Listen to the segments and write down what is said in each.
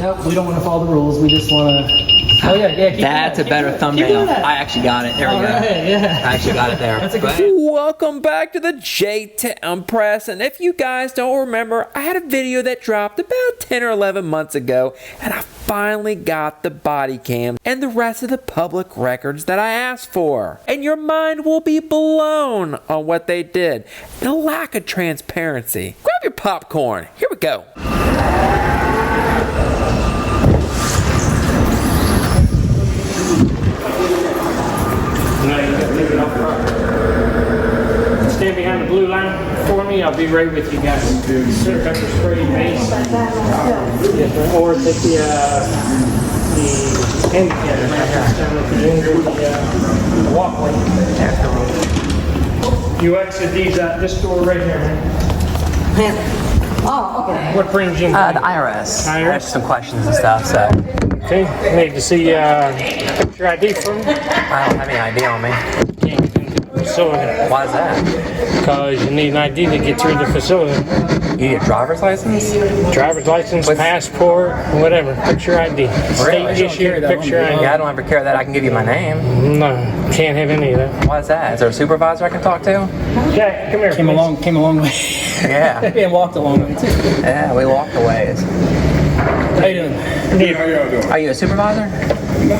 Nope, we don't want to follow the rules. We just want to. Oh yeah, yeah. That's a better thumbnail. I actually got it. There we go. Right, yeah. I actually got it there. That's a good. Welcome back to the JTown Press, and if you guys don't remember, I had a video that dropped about 10 or 11 months ago, and I finally got the body cam and the rest of the public records that I asked for. And your mind will be blown on what they did and a lack of transparency. Grab your popcorn. Here we go. Stand behind the blue line for me. I'll be right with you guys. Pepper spray base. Or take the handicap the walkway. You exit these out this door right here, man. Oh, okay. What brings you in? The IRS. I have some questions and stuff, so. Okay, need to see picture ID for me. I don't have any ID on me. Facility. Why is that? Because you need an ID to get through the facility. You need a driver's license? Driver's license, passport, whatever. Picture ID. State issue picture ID. Yeah, I don't ever care that. I can give you my name. No, can't have any of that. Why is that? Is there a supervisor I can talk to? Jack, come here. Came a long way. Yeah. And walked a long way too. Yeah, we walked a ways. How you doing? Are you a supervisor? No.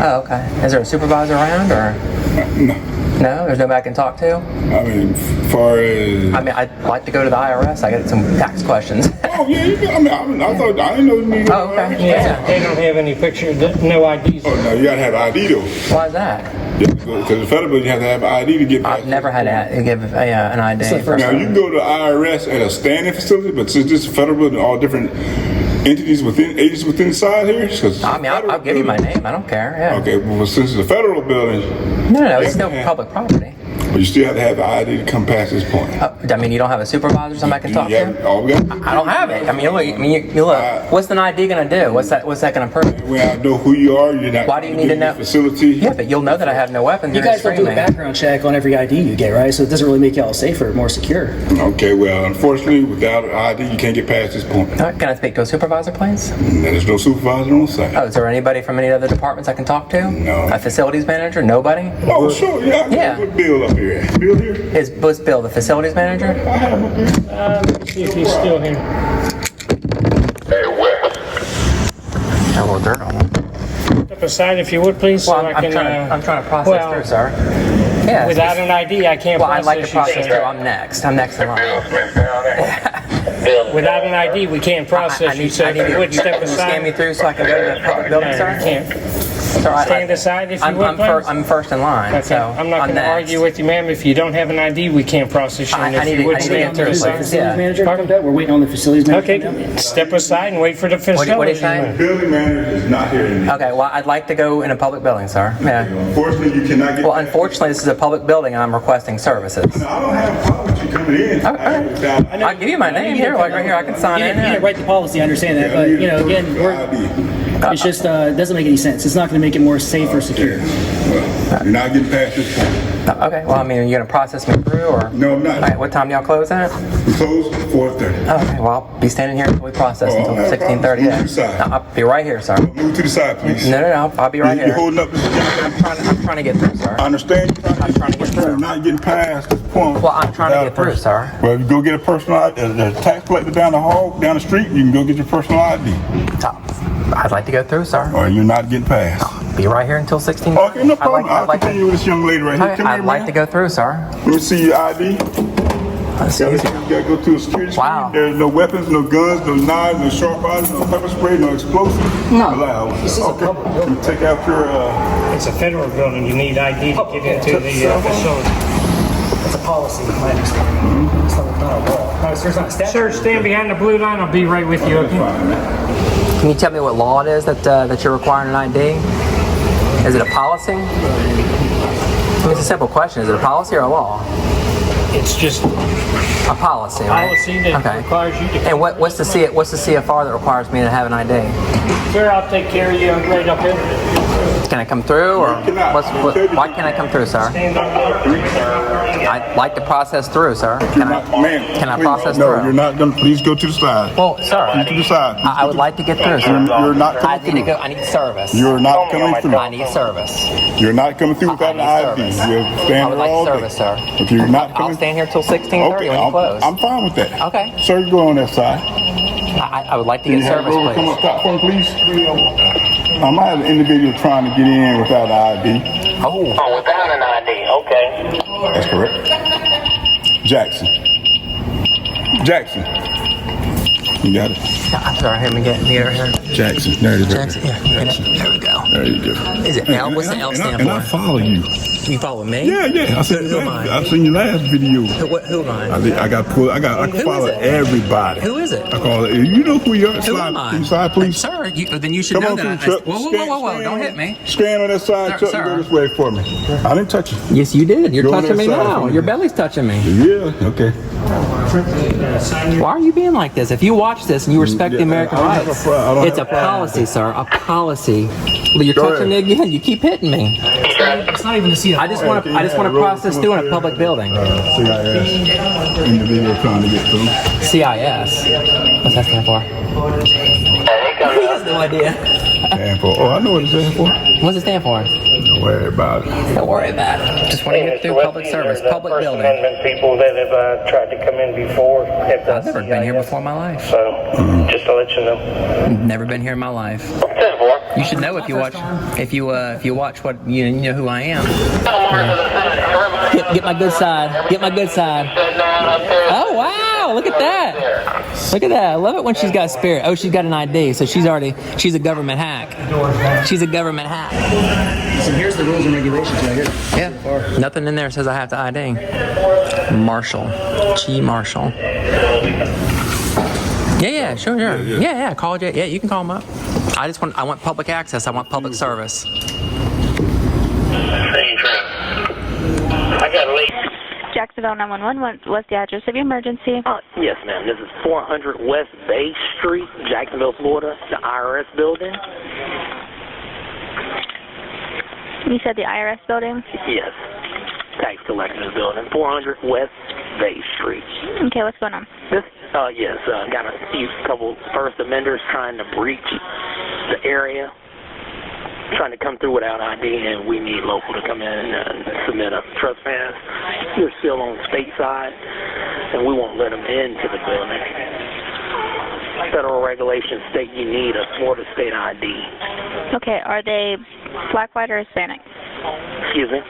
Oh, okay. Is there a supervisor around, or? No. No? There's nobody I can talk to? I mean, as far as... I mean, I'd like to go to the IRS. I got some tax questions. Oh, yeah, you can. I thought, I didn't know you needed... Oh, okay. Yeah, they don't have any picture, no IDs. Oh, no, you gotta have ID though. Why is that? Yeah, because the federal bill, you have to have ID to get back. I've never had to give an ID. Now, you can go to the IRS at a standing facility, but since this is federal bill and all different entities within, agencies within the side here, because... I mean, I'll give you my name. I don't care, yeah. Okay, well, since it's a federal building... No, it's still public property. But you still have to have the ID to come past this point. I mean, you don't have a supervisor, somebody I can talk to? I don't have it. I mean, you look. What's an ID gonna do? What's that gonna prove? Well, I know who you are. You're not. Why do you need to know? Facility. Yeah, but you'll know that I have no weapons. You guys don't do a background check on every ID you get, right? So it doesn't really make y'all safer, more secure. Okay, well, unfortunately, without an ID, you can't get past this point. Can I speak to a supervisor, please? There's no supervisor on site. Oh, is there anybody from any other departments I can talk to? No. A facilities manager? Nobody? Oh, sure. Yeah. Put Bill up here. Bill here. Is Bill the facilities manager? Let me see if he's still here. Hey, Wes. Got a little dirt on him. Step aside if you would, please. Well, so I'm trying to process through, sir. Yeah. Without an ID, I can't process. Well, I'd like to process you, through. I'm next in line. Without an ID, we can't process you, so if you would step aside. Scan me through so I can go to the public building, sir? You can't. Stand aside if you would, please. I'm first in line, okay. so I'm not going to argue with you, ma'am. If you don't have an ID, we can't process you. And if you would stand to the side. Facilities manager to come down. We're waiting on the facilities manager. Okay, step aside and wait for the facilities. What are you saying? The building manager is not here anymore. Okay, well, I'd like to go in a public building, sir. Yeah. Unfortunately, you cannot get. Well, unfortunately, this is a public building, and I'm requesting services. I don't have a problem with you coming in. All right. I'll give you my name here, right here. I can sign in. You didn't write the policy. I understand that, but again, it's just doesn't make any sense. It's not going to make it more safe or secure. Well, you're not getting past this point. Okay. Well, I mean, are you gonna process me through, or? No, I'm not. All right. What time do y'all close at? We close at 4:30. Okay. Well, I'll be standing here until we process until 16:30. Move to the side. I'll be right here, sir. Move to the side, please. No. I'll be right You're here. holding up this. I'm trying to get through, sir. I understand. I'm trying to get through. You're not getting past this point. Well, I'm trying to get through, sir. Well, if you go get a personal ID, there's a tax collector down the hall, down the street. You can go get your personal ID. I'd like to go through, sir. Or you're not getting past. Be right here until 16. Okay, no problem. I'll continue with this young lady right here. I'd like to go through, sir. Let me see your ID. Let's You see. gotta go to a security screen. Wow. There's no weapons, no guns, no knives, no sharp items, no pepper spray, no explosives. No. Allowed. This is a okay. public Let me take out your. It's a federal building. You need ID to get into the facility. It's a policy, my understanding. It's not a law. No, sir, it's not a statute. Sir, stand behind the blue line. I'll be right with you. Okay? Can you tell me what law it is that you're requiring an ID? Is it a policy? I mean, it's a simple question. Is it a policy or a law? It's just a policy, right? Policy that requires you to. And what's the CFR that requires me to have an ID? Sir, I'll take care of you right up here. Can I come through, or why can't I come through, sir? Stand on I'd like to process through, sir. Can I process no, through? No, you're not going to. Please go to the side. Well, sir, Please to the side. I would like to get through, sir. You're not coming through. I need service. You're not coming through. I need service. You're not coming through without an ID. You're standing I would like all service, day. sir. If you're not coming, I'll stand here till 16:30 okay, when you close. I'm fine with that. Okay. Sir, go on that side. I would like to get service, Come please. up top phone, please. I might have an individual trying to get in without an ID. Oh, without an ID, okay. That's correct. Jackson. You got it. I'm sorry. Let me get here. Jackson. There it is. Jackson. Yeah. There we go. There you go. Is it L? What's the L stand for? And I follow you. You follow me? Yeah. Who am I? I've seen your last video. Who am I? I can follow everybody. Who is it? I call it. You know who you are. Who am I? Slide, please. Sir, then you should Come know on that. through, Chuck. Whoa. Don't hit me. Scan on that side, Chuck, and go this way for me. I didn't touch you. Yes, you did. You're Go on touching that me side now. for me. Your belly's touching me. Yeah, okay. Why are you being like this? If you watch this and you respect the American I don't have rights, a pro- I don't it's a have a problem. policy, sir. A policy. Well, you're Go touching ahead. me again. You keep hitting me. It's not even a CFR. I just want to process through in a public building. CIS. Individual trying to get through. CIS. What's that stand for? He has no idea. Stand for. Oh, I know what it stands for. What's it stand for? Don't worry about it. Don't worry about it. Just want to get through public service, public First building. Amendment people that have tried to come in before. I've never been here before in my life. So, just to let you know. Never been here in my life. You should know if you watch what you know who I am. Get my good side. Get my good side. Oh wow! Look at that. Look at that. I love it when she's got spirit. Oh, she's got an ID, so she's a government hack. She's a government hack. So here's the rules and regulations right here. Yeah. Nothing in there says I have to ID. Marshall. G. Marshall. Yeah, sure. Yeah, call it. Yeah, you can call them up. I want public access. I want public service. I got late. Jacksonville 911, what's the address of your emergency? Yes, ma'am. This is 400 West Bay Street, Jacksonville, Florida, the IRS building. You said the IRS building? Yes. Tax collector's building, 400 West Bay Street. Okay, what's going on? This, yes, got a couple first offenders trying to breach the area, trying to come through without ID, and we need local to come in and submit a trespass. They're still on state side, and we won't let them into the building. Federal regulations state you need a Florida state ID. Okay, are they black, white, or Hispanic? Excuse me?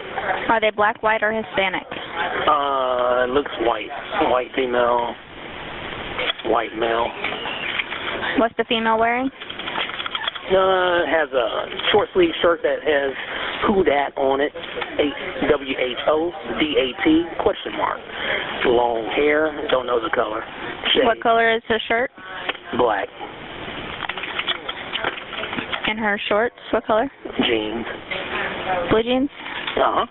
Are they black, white, or Hispanic? It looks white. White female, white male. What's the female wearing? Has a short sleeve shirt that has Who Dat on it, WHODAT, question mark. Long hair, don't know the color. Shade. What color is her shirt? Black. And her shorts, what color? Jeans. Blue jeans? Uh-huh.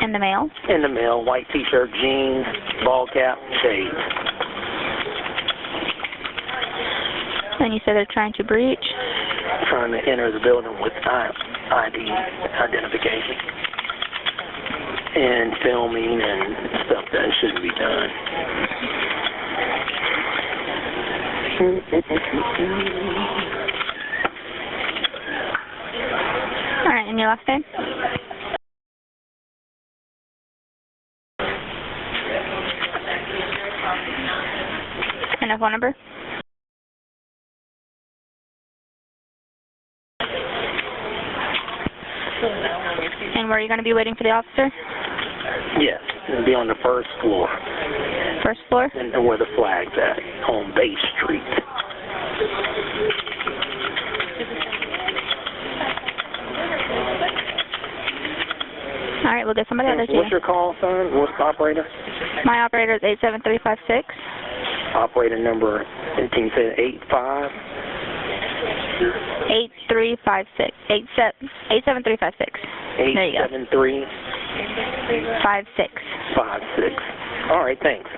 And the male? In the male, white t-shirt, jeans, ball cap, shades. And you said they're trying to breach? Trying to enter the building with ID identification. And filming and stuff that shouldn't be done. All right, and your last name? And a phone number? And where are you going to be waiting for the officer? Yes, it'll be on the first floor. First floor? And where the flag's at, on Bay Street. All right, we'll get somebody out there to you. What's your call, son? What's the operator? My operator is 87356. Operator number 85. 8356. 87356. There you go. 873 56. 56. All right, thanks.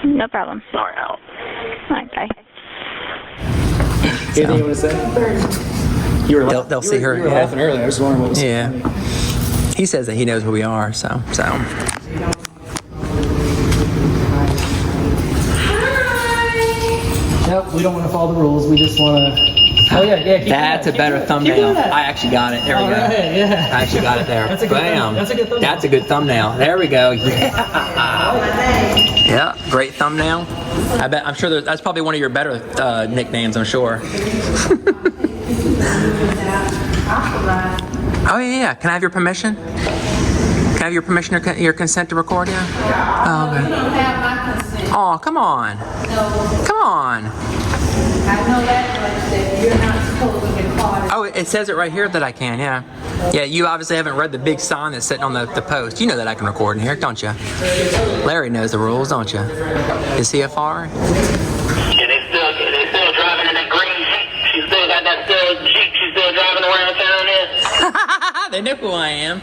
No problem. All right, out. All right, bye. Anything you want to say? You were They'll see her. You were laughing earlier. I was wondering what was Yeah. funny. He says that he knows who we are, so. Nope, we don't want to follow the rules. We just want to. Oh yeah. Keep That's a better thumbnail. I actually got it. There we go. Right, yeah. I actually got it there. That's a good Bam. That's a good thumbnail. That's a good thumbnail. There we go. Yeah, great thumbnail. I'm sure that's probably one of your better nicknames, I'm sure. Oh yeah. Can I have your permission? Can I have your permission or your consent to record you? Oh, okay. Oh, come on. Come on. I know that much that you're not supposed to record. Oh, it says it right here that I can, yeah. Yeah, you obviously haven't read the big sign that's sitting on the post. You know that I can record in here, don't you? Larry knows the rules, don't you? Is he a FAR? Yeah, they still driving in that green Jeep. She still got that Jeep. She's still driving around town there. They know who I am.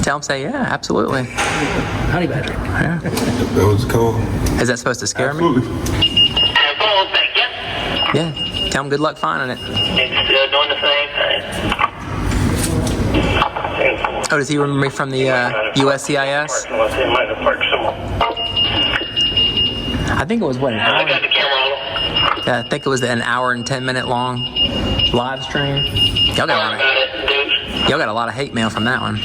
Tell them, say, yeah, absolutely. Honey badger. Yeah. That was cool. Is that supposed to scare Absolutely. me? Yeah. Tell them good luck finding it. It's still doing the same thing. Oh, does he remember me from the USCIS? I think it was, what, an I hour? got the camera on. Yeah, I think it was an hour and 10 minute long live stream. Y'all got a lot of hate mail from that one.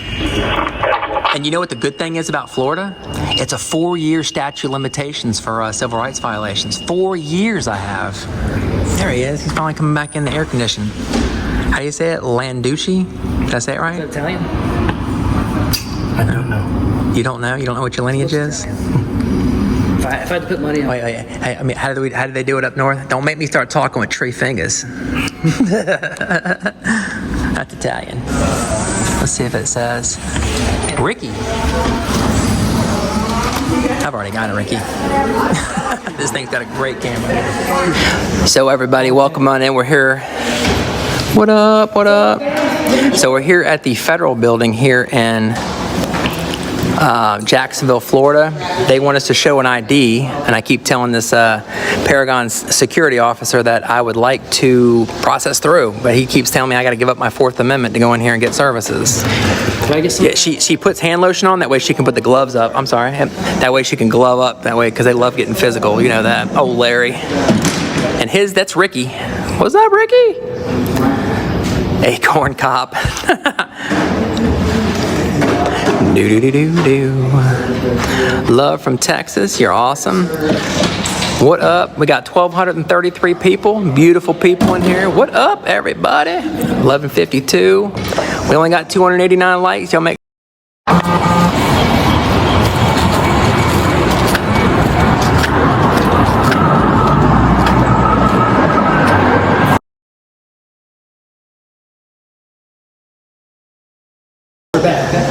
And you know what the good thing is about Florida? It's a 4-year statute of limitations for civil rights violations. 4 years I have. There he is. He's finally coming back in the air conditioning. How do you say it? Landucci? Did I say it right? Is that Italian? I don't know. You don't know? You don't know what your lineage is? If I had to put money on. Wait. Hey, I mean, how do they do it up north? Don't make me start talking with tree fingers. That's Italian. Let's see if it says Ricky. I've already got it, Ricky. This thing's got a great camera. So everybody, welcome on in. We're here. What up? What up? So we're here at the federal building here in Jacksonville, Florida. They want us to show an ID, and I keep telling this Paragon security officer that I would like to process through, but he keeps telling me I got to give up my Fourth Amendment to go in here and get services. Can I get some? Yeah, she puts hand lotion on, that way she can put the gloves up. I'm sorry. That way she can glove up, that way, because they love getting physical. You know that. Oh, Larry. And that's Ricky. What's up, Ricky? Acorn Cop. Do. Love from Texas. You're awesome. What up? We got 1,233 people. Beautiful people in here. What up, everybody? 1152. We only got 289 likes. Y'all make.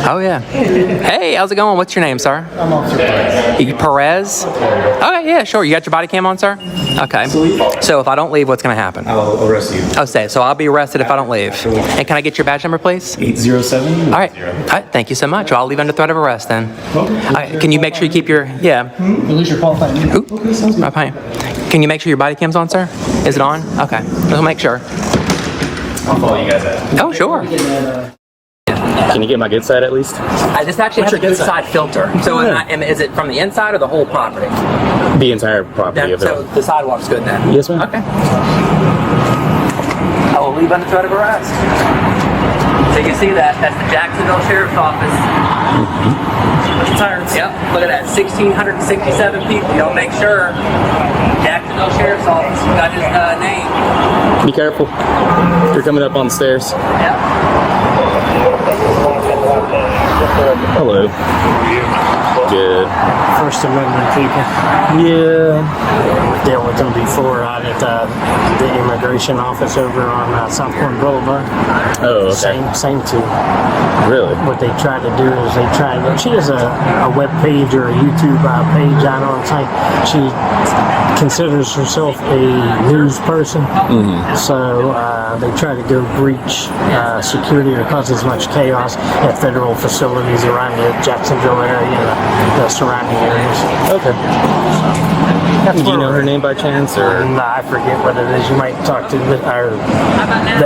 Oh yeah. Hey, how's it going? What's your name, sir? I'm Officer Perez. Perez? Okay, yeah, sure. You got your body cam on, sir? Okay. So if I don't leave, what's going to happen? I'll arrest you. Oh, so I'll be arrested if I don't leave. And can I get your badge number, please? 807. All right. Thank you so much. Well, I'll leave under threat of arrest then. All right, can you make sure you keep your You lose your qualified immunity. Can you make sure your body cam's on, sir? Is it on? Okay. We'll make sure. I'll follow you guys out. Oh, sure. Can you get my good side at least? This actually has a good side filter. So is it from the inside or the whole property? The entire property of it. So the sidewalk's good then? Yes, ma'am. Okay. I will leave under threat of arrest. So you see that? That's the Jacksonville Sheriff's Office. Yep. Look at that. 1,667 people. Y'all make sure. Jacksonville Sheriff's Office got his name. Be careful. You're coming up on the stairs. Yep. Hello. Good. First Amendment people. Yeah. Dealt with them before out at the immigration office over on South Point Boulevard. Oh, okay. Same two. Really? What they tried to do is she has a web page or a YouTube page out on site. She considers herself a news person, so they try to go breach security or cause as much chaos at federal facilities around the Jacksonville area and the surrounding areas. Okay. Do you know her name by chance, or? Nah, I forget what it is. You might talk to the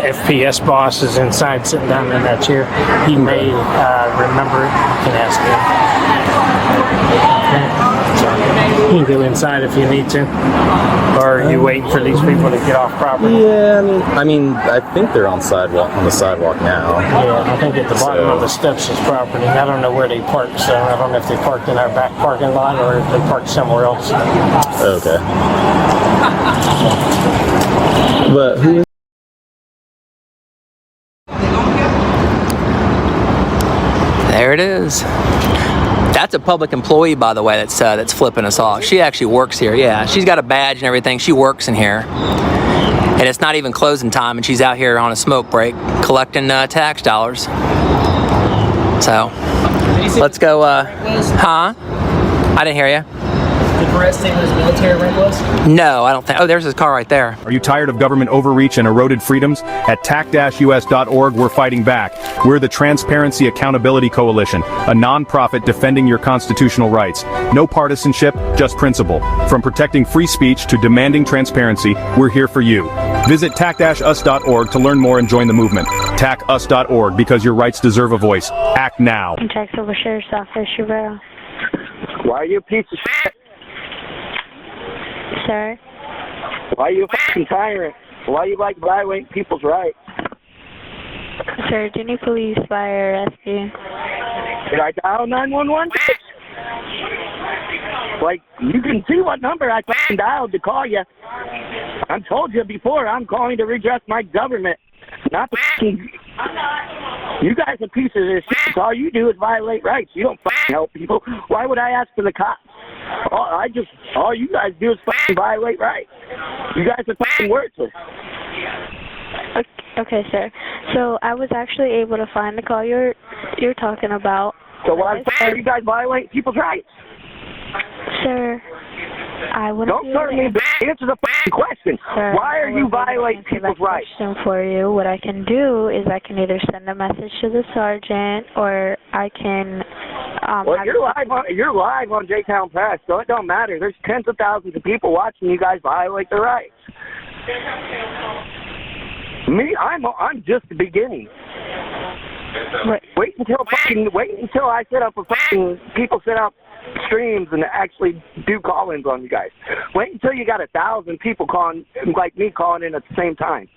FPS boss is inside sitting down in that chair. He may remember it. You can ask him. So, you can go inside if you need to. Or are you waiting for these people to get off property? Yeah, I mean, I think they're on the sidewalk now. Yeah, I think at the bottom of the steps is property. I don't know where they parked, so I don't know if they parked in our back parking lot or if they parked somewhere else. Okay. But who is? There it is. That's a public employee, by the way, that's flipping us off. She actually works here. Yeah, she's got a badge and everything. She works in here. And it's not even closing time, and she's out here on a smoke break collecting tax dollars. So, let's go. Huh? I didn't hear you. Did Perez say what his military rank was? No, I don't think. Oh, there's his car right there. Are you tired of government overreach and eroded freedoms? At tac-us.org, we're fighting back. We're the Transparency Accountability Coalition, a non-profit defending your constitutional rights. No partisanship, just principle. From protecting free speech to demanding transparency, we're here for you. Visit tac-us.org to learn more and join the movement. tac-us.org, because your rights deserve a voice. Act now. Jacksonville Sheriff's Office, Rivera. Why are you a piece of shit? Sir? Why are you a fucking tyrant? Why you like violating people's rights? Sir, do you need police, fire, rescue? Did I dial 911? Like, you can see what number I fucking dialed to call you. I've told you before, I'm calling to redress my government. Not the fucking... You guys are pieces of shit. All you do is violate rights. You don't fucking help people. Why would I ask for the cops? All you guys do is fucking violate rights. You guys are fucking worthless. Okay, sir. So I was actually able to find the call you're talking about. So why are you guys violating people's rights? Sir, I wouldn't. Don't start me. Answer the fucking question. Sir, why are you violating people's rights? For you, what I can do is I can either send a message to the sergeant, or I can. Well, you're live on JTown Press, so it don't matter. There's tens of thousands of people watching you guys violate their rights. Me, I'm just the beginning. Right. Wait until I set up people set up streams and actually do call-ins on you guys. Wait until you got 1,000 people like me calling in at the same time.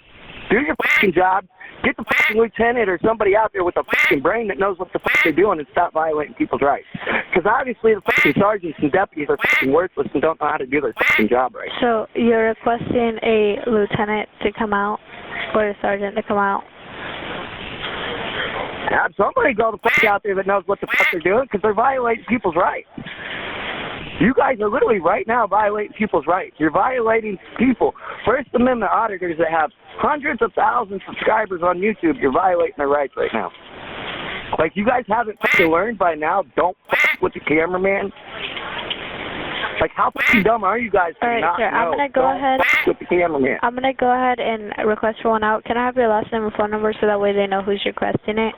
Do your fucking job. Get the fucking lieutenant or somebody out there with a fucking brain that knows what the fuck they're doing and stop violating people's rights. Because obviously the fucking sergeants and deputies are fucking worthless and don't know how to do their fucking job right. So you're requesting a lieutenant to come out or a sergeant to come out? Have somebody go the fuck out there that knows what the fuck they're doing, because they're violating people's rights. You guys are literally right now violating people's rights. You're violating people. First Amendment auditors that have hundreds of thousands of subscribers on YouTube, you're violating their rights right now. Like, you guys haven't fucking learned by now, don't fuck with the cameraman. Like, how fucking dumb are you guys to not know? I'm going to go ahead. With the cameraman. I'm going to go ahead and request for one out. Can I have your last name and phone number so that way they know who's requesting it?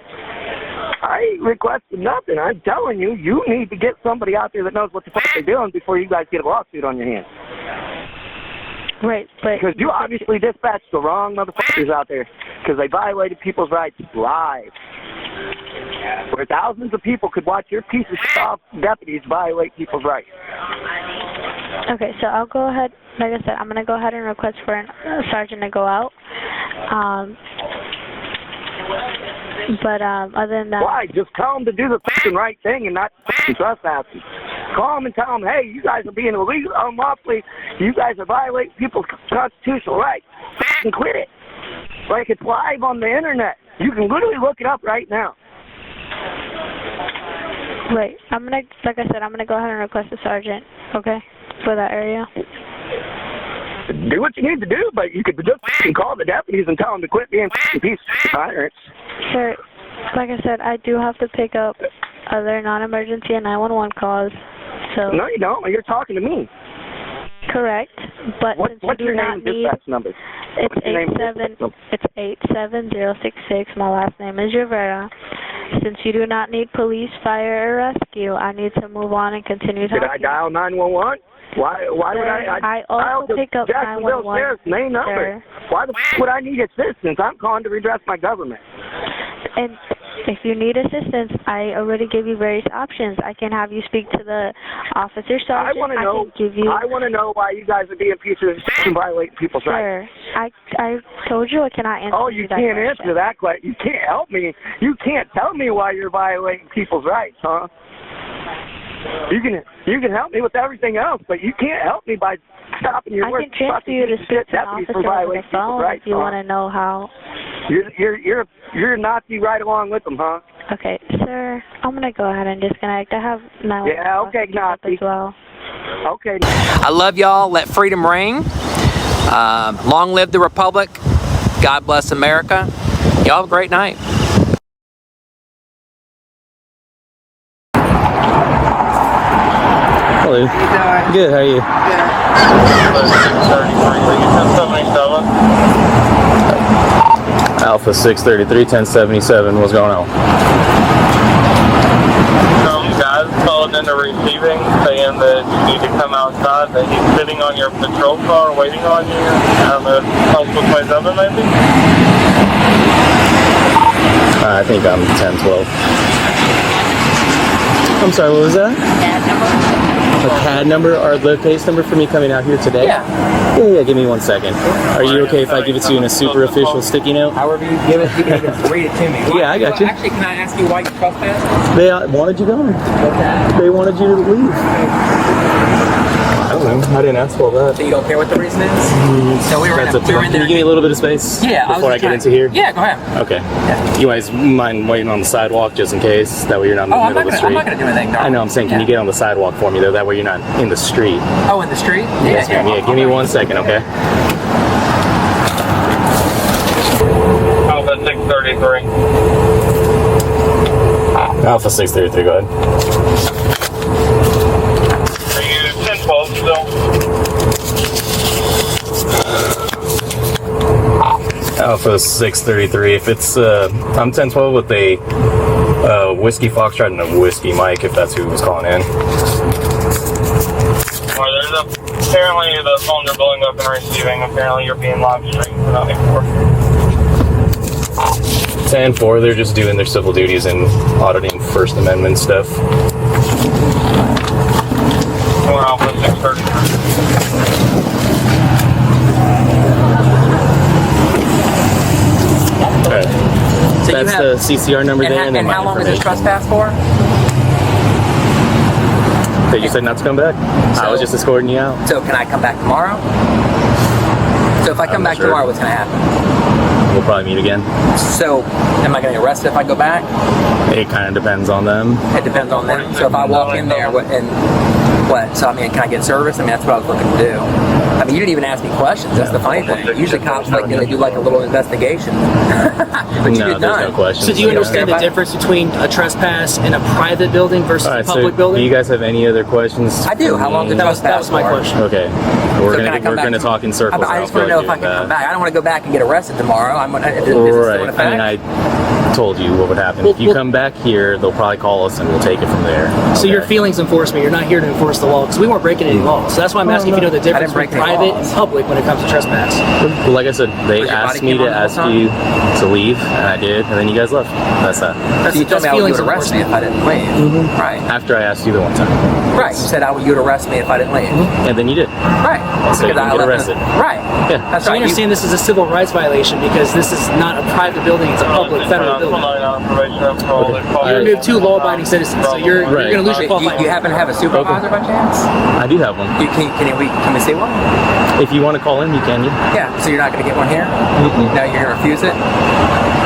I ain't requesting nothing. I'm telling you, you need to get somebody out there that knows what the fuck they're doing before you guys get a lawsuit on your hands. Right, but... Because you obviously dispatched the wrong motherfuckers out there because they violated people's rights live. Where thousands of people could watch your piece of shit deputies violate people's rights. Okay, so I'll go ahead, like I said, I'm going to go ahead and request for a sergeant to go out. But other than that... Why? Just tell them to do the fucking right thing and not fucking trespass. Call them and tell them, hey, you guys are being illegal, unlawfully. You guys are violating people's constitutional rights. Fucking quit it. Like, it's live on the internet. You can literally look it up right now. Right. I'm going to, like I said, I'm going to go ahead and request a sergeant, okay, for that area. Do what you need to do, but you could just fucking call the deputies and tell them to quit being fucking piece of tyrants. Sir, like I said, I do have to pick up other non-emergency and 911 calls, so... No, you don't. You're talking to me. Correct. But since What's you your do name not and need, dispatch number? it's What's your name and 87. dispatch number? It's 87066. My last name is Rivera. Since you do not need police, fire, or rescue, I need to move on and continue talking. Did I dial 911? Why would I also pick up Jacksonville 911. Sheriff's main number? Sir. Why the f would I need assistance? I'm calling to redress my government. And if you need assistance, I already gave you various options. I can have you speak to the officer sergeant. I want to know. can give you. I want to know why you guys are being pieces of shit and violating people's rights. Sir, I told you I cannot answer. Oh, you can't answer that question. You can't help me. You can't tell me why you're violating people's rights, huh? You can help me with everything else, but you can't help me by stopping your work. I can transfer you to speak to an officer over the phone if you want to know how. You're a Nazi right along with them, huh? Okay, sir, I'm gonna go ahead and disconnect. I have 911 Yeah, okay, Nazi. as well. Okay. I love y'all. Let freedom ring. Long live the Republic. God bless America. Y'all have a great night. Hello. Good, how are you? Alpha 633, 1077, what's going on? Some guys called into receiving saying that you need to come outside, that he's sitting on your patrol car waiting on you. I don't know if it helps with my number maybe? I think I'm 1012. I'm sorry, what was that? CAD number? A CAD number or the case number for me coming out here today? Yeah, give me 1 second. Are you okay if I give it to you in a super official sticky note? However you give it, you can even read it to me. Yeah, I got you. Actually, can I ask you why you trespassed? They wanted you gone. They wanted you to leave. I don't know. I didn't ask all that. So you don't care what the reason is? So we were in there. Can you give me a little bit of space? Yeah. Before I get into here? Yeah, go ahead. Okay. You guys mind waiting on the sidewalk just in case? That way you're not in the middle of the street. I'm not going to do anything, I know, I'm saying, can you get on the sidewalk for me though? That way you're not in the street. Oh, in the street? Yes, ma'am. Yeah, give me 1 second, okay? Alpha 633. Alpha 633, go ahead. Are you 1012 still? Alpha 633. If it's I'm 1012 with a whiskey Foxtrot and a whiskey Mike, if that's who was calling in. Well, apparently the phones are blowing up and receiving. Apparently you're being live streamed for nothing for. 10-4, they're just doing their civil duties and auditing First Amendment stuff. We're Alpha 633. Alright. So That's the CCR number there, and then how long is this trespass for? That you said not to come back? I was just escorting you out. So can I come back tomorrow? So if I come back tomorrow, what's going to happen? We'll probably meet again. So am I going to get arrested if I go back? It kind of depends on them. It depends on them. So if I walk in there what? So I mean, can I get service? I mean, that's what I was looking to do. I mean, you didn't even ask me questions. That's the funny thing. Usually cops they do like a little investigation. But you did not. No questions. So do you understand the difference between a trespass in a private building versus a public building? Do you guys have any other questions? I do. How long did that was my question. Okay. We're gonna talk in circles. I just want to know if I can come back. I don't want to go back and get arrested tomorrow. Right. I mean, I told you what would happen. If you come back here, they'll probably call us and we'll take it from there. So your feelings enforcement. You're not here to enforce the law because we weren't breaking any laws. So that's why I'm asking if you know the difference between private and public when it comes to trespass. Well, like I said, they asked me to ask you to leave, and I did, and then you guys left. That's that. You told me you would arrest me if I didn't leave. Mm-hmm. Right. After I asked you the one time. Right. You said you would arrest me if I didn't leave. Mm-hmm. And then you did. Right. So you didn't get arrested. Right. Yeah. That's so right. I understand this is a civil rights violation because this is not a private building; it's a public federal building. You're new to law-abiding citizens, so you're going to lose your qualified. You happen to have a supervisor by chance? I do have one. Can we see one? If you want to call in, you can. Yeah. So you're not going to get one here? Mm-hmm. No, you're going to refuse it?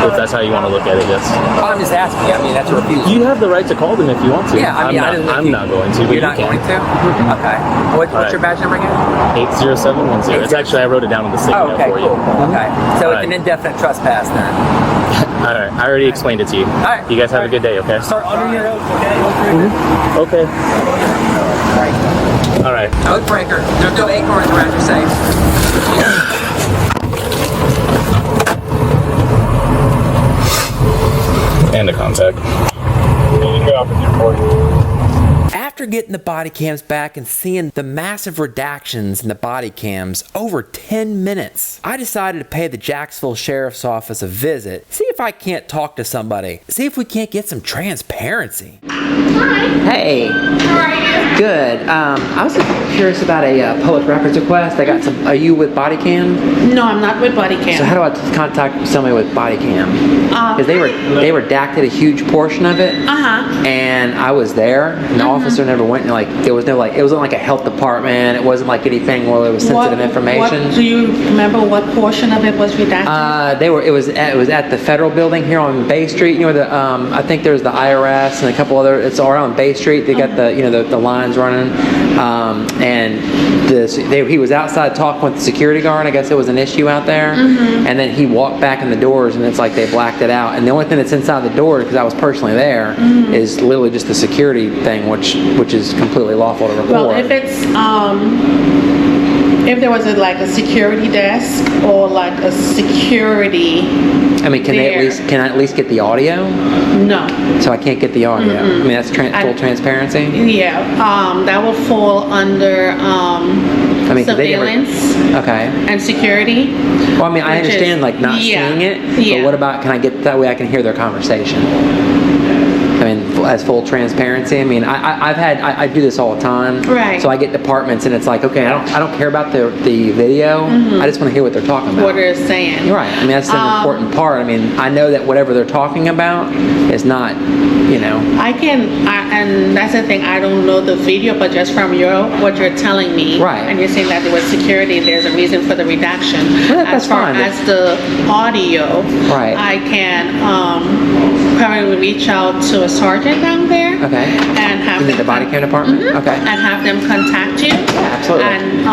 If that's how you want to look at it, yes. Well, I'm just asking you. I mean, that's a refusal. You have the right to call them if you want to. Yeah, I mean, I'm not going to. But you're not going to? Okay. What's your badge number again? 80710. It's actually, I wrote it down on the sticky note for you. Cool. Okay. So it's an indefinite trespass then. All right. I already explained it to you. All right. You guys have a good day, okay? Start under your oath, okay? Mm-hmm. Okay. break. All right. Oath breaker. There's no acorns around your safe. And a contact. After getting the body cams back and seeing the massive redactions in the body cams over 10 minutes, I decided to pay the Jacksonville Sheriff's Office a visit, see if I can't talk to somebody, see if we can't get some transparency. Hey. How are you? Good. I was curious about a public records request. I got some. Are you with body cam? No, I'm not with body cam. So how do I contact somebody with body cam? Because they redacted a huge portion of it. And I was there, and the officer never went. And like there was no it wasn't like a health department. It wasn't like anything where it was sensitive information. Do you remember what portion of it was redacted? It was at the federal building here on Bay Street. You know I think there's the IRS and a couple other. It's all around Bay Street. They got the lines running, and he was outside talking with the security guard. I guess it was an issue out there, and then he walked back in the doors, and it's like they blacked it out. And the only thing that's inside the door, because I was personally there, is literally just the security thing, which is completely lawful to record. Well, if it's if there was a security desk or like a security. I mean, can I at least get the audio? No. So I can't get the audio. I mean, that's full transparency. Yeah, that will fall under surveillance. Okay. And security. Well, I mean, I understand not seeing it, but what about, can I get that way I can hear their conversation? I mean, as full transparency. I mean, I do this all the time. Right. So I get departments, and it's like, okay, I don't care about the video. I just want to hear what they're talking about. What they're saying. You're right. I mean, that's an important part. I mean, I know that whatever they're talking about is not, and that's the thing. I don't know the video, but just from what you're telling me, right? And you're saying that there was security. There's a reason for the redaction. Well, that's fine. As the audio, right? I can probably reach out to a sergeant down there. Okay. And have the body cam department. Okay. And have them contact you. Yeah, absolutely. And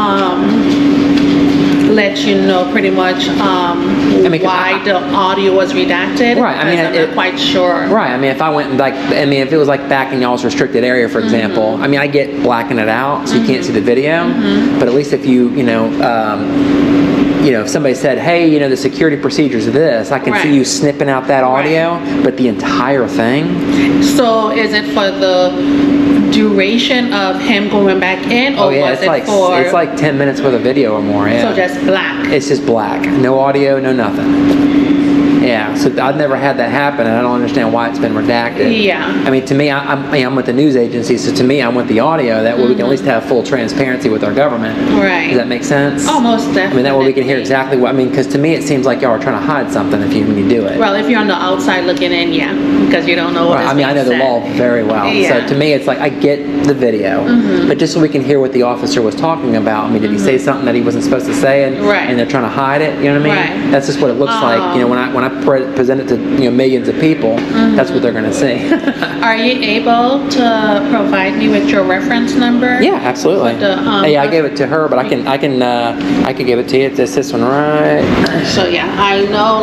let you know pretty much why the audio was redacted. Right. I mean, I'm not quite sure. Right. I mean, if I went if it was back in y'all's restricted area, for example, I mean, I get blacking it out so you can't see the video, but at least if if somebody said, hey, the security procedures of this, I can see you snipping out that audio, but the entire thing. So is it for the duration of him going back in, or was it for? It's like 10 minutes worth of video or more. Yeah. So just black. It's just black, no audio, no nothing. Yeah, so I've never had that happen, and I don't understand why it's been redacted. Yeah. I mean, to me, I'm with the news agency, so to me, I want the audio. That way we can at least have full transparency with our government. Right. Does that make sense? Oh, most definitely. I mean, that way we can hear exactly what, because to me, it seems like y'all are trying to hide something when you do it. Well, if you're on the outside looking in, yeah, because you don't know what I mean, I know the law very well. Yeah. So to me, it's like, I get the video, but just so we can hear what the officer was talking about. I mean, did he say something that he wasn't supposed to say, and they're trying to hide it? You know what I mean? Right. That's just what it looks like. When I present it to millions of people, that's what they're going to see. Are you able to provide me with your reference number? Yeah, absolutely. I gave it to her, but I can give it to you. It's this one, right? So yeah, I know,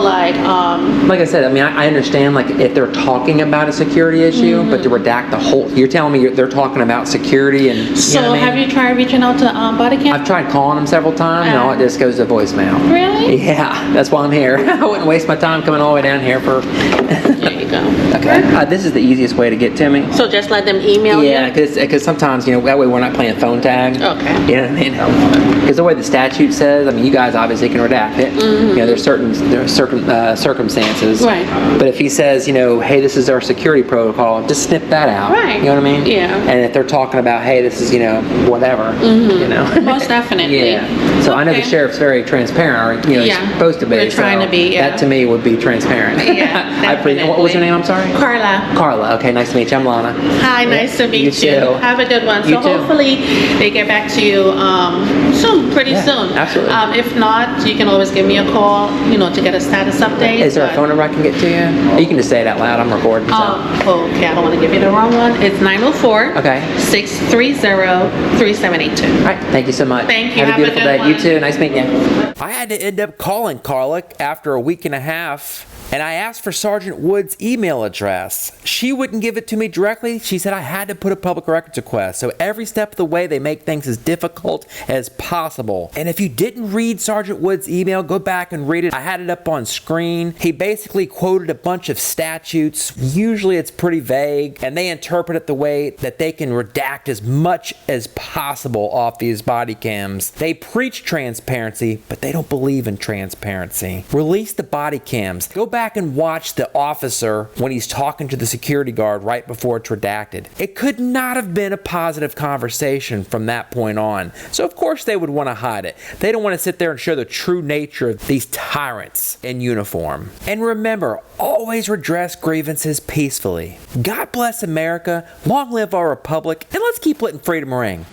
like I said, I mean, I understand if they're talking about a security issue, but to redact the whole. You're telling me they're talking about security and. So have you tried reaching out to body cam? I've tried calling them several times, and all it just goes to voicemail. Really? Yeah, that's why I'm here. I wouldn't waste my time coming all the way down here for. There you go. Okay. This is the easiest way to get to me. So just let them email you? Yeah, because sometimes, that way we're not playing phone tag. Okay. You know what I mean? Because the way the statute says, I mean, you guys obviously can redact it. There's certain circumstances. Right. But if he says, hey, this is our security protocol, just snip that out. Right. You know what I mean? Yeah. And if they're talking about, hey, this is, whatever, Most definitely. Yeah. So I know the sheriff's very transparent, or, he's supposed to be. They're trying to be, yeah. That to me would be transparent. Yeah, definitely. What was your name? I'm sorry? Carla. Carla. Okay, nice to meet you. I'm Lana. Hi, nice to meet you. Too. Have a good one. You so too. Hopefully they get back to you pretty soon. Absolutely. If not, you can always give me a call, to get a status update. Is there a phone number I can get to you? You can just say it out loud. I'm recording. Okay, I don't want to give you the wrong one. It's 904 Okay. 630-3782. All right, thank you so much. Thank you. Have a beautiful day. One. You too. Nice meeting you. I had to end up calling Carla after a week and a half And I asked for Sergeant Wood's email address. She wouldn't give it to me directly. She said I had to put a public records request. So every step of the way, they make things as difficult as possible. And if you didn't read Sergeant Wood's email, go back and read it. I had it up on screen. He basically quoted a bunch of statutes. Usually it's pretty vague, and they interpret it the way that they can redact as much as possible off these body cams. They preach transparency, but they don't believe in transparency. Release the body cams. Go back and watch the officer when he's talking to the security guard right before it's redacted. It could not have been a positive conversation from that point on. So of course they would want to hide it. They don't want to sit there and show the true nature of these tyrants in uniform. And remember, always redress grievances peacefully. God bless America, long live our republic, and let's keep letting freedom ring.